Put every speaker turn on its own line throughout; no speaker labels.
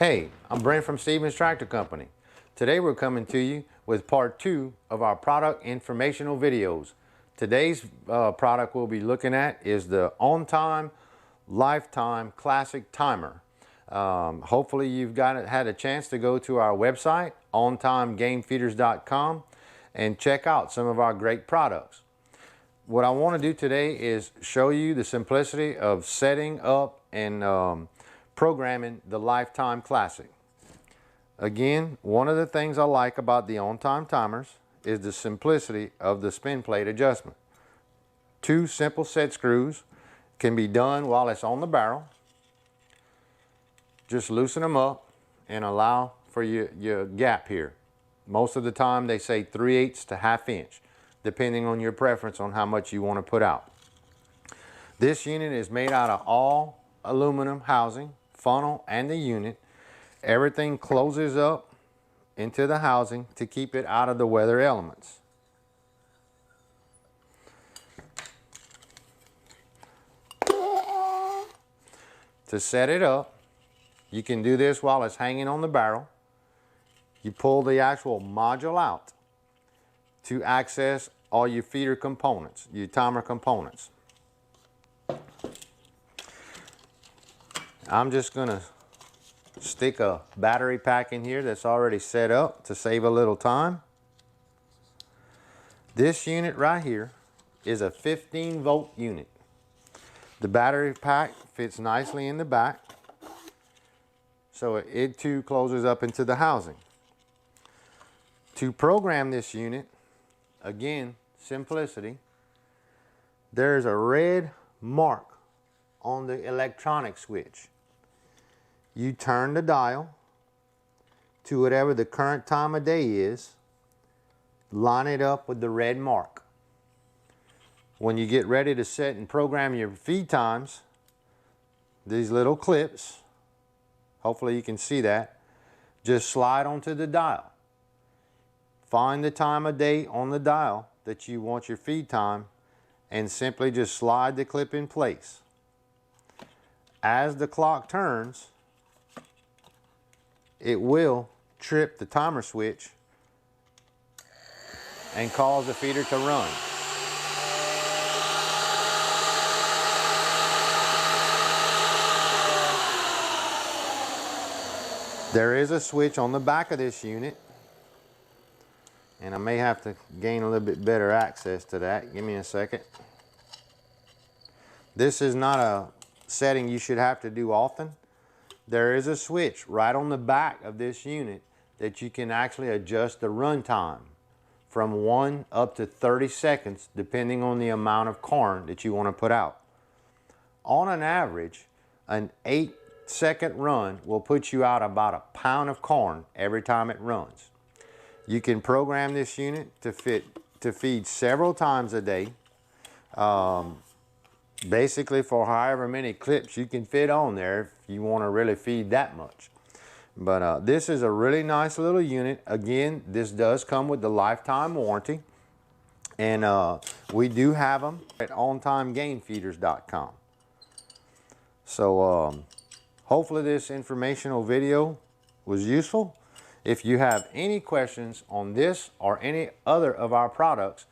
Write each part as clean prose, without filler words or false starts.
Hey, I'm Brent from Stevens Tractor Company. Today we're coming to you with part 2 of our product informational videos. Today's product we'll be looking at is the On-Time Lifetime Classic Timer. Hopefully you've had a chance to go to our website, ontimegamefeeders.com, and check out some of our great products. What I want to do today is show you the simplicity of setting up and programming the Lifetime Classic. Again, one of the things I like about the on-time timers is the simplicity of the spin plate adjustment. 2 simple set screws can be done while it's on the barrel. Just loosen them up and allow for your gap here. Most of the time they say 3/8 to 1/2 inch, depending on your preference on how much you want to put out. This unit is made out of all aluminum housing, funnel, and the unit. Everything closes up into the housing to keep it out of the weather elements. To set it up, you can do this while it's hanging on the barrel. You pull the actual module out to access all your feeder components, your timer components. I'm just going to stick a battery pack in here that's already set up to save a little time. This unit right here is a 15-volt unit. The battery pack fits nicely in the back, so it too closes up into the housing. To program this unit, again, simplicity, there's a red mark on the electronic switch. You turn the dial to whatever the current time of day is, line it up with the red mark. When you get ready to set and program your feed times, these little clips, hopefully you can see that, just slide onto the dial. Find the time of day on the dial that you want your feed time and simply just slide the clip in place. As the clock turns, it will trip the timer switch and cause the feeder to run. There is a switch on the back of this unit, and I may have to gain a little bit better access to that. Give me a second. This is not a setting you should have to do often. There is a switch right on the back of this unit that you can actually adjust the run time from 1 up to 30 seconds depending on the amount of corn that you want to put out. On an average, an 8-second run will put you out about 1 pound of corn every time it runs. You can program this unit to feed several times a day, basically for however many clips you can fit on there if you want to really feed that much. But this is a really nice little unit. Again, this does come with the lifetime warranty, and we do have them at ontimegamefeeders.com. So hopefully this informational video was useful. If you have any questions on this or any other of our products,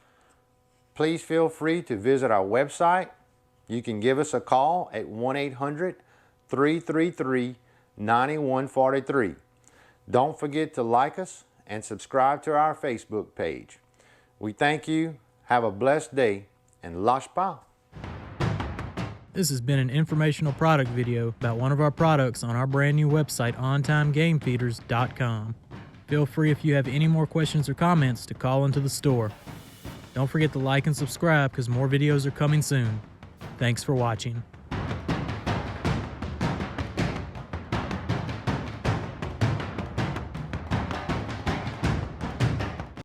please feel free to visit our website. You can give us a call at 1-800-333-9143. Don't forget to like us and subscribe to our Facebook page. We thank you, have a blessed day, and lash pa.
This has been an informational product video about one of our products on our brand new website, ontimegamefeeders.com. Feel free, if you have any more questions or comments, to call into the store. Don't forget to like and subscribe because more videos are coming soon. Thanks for watching.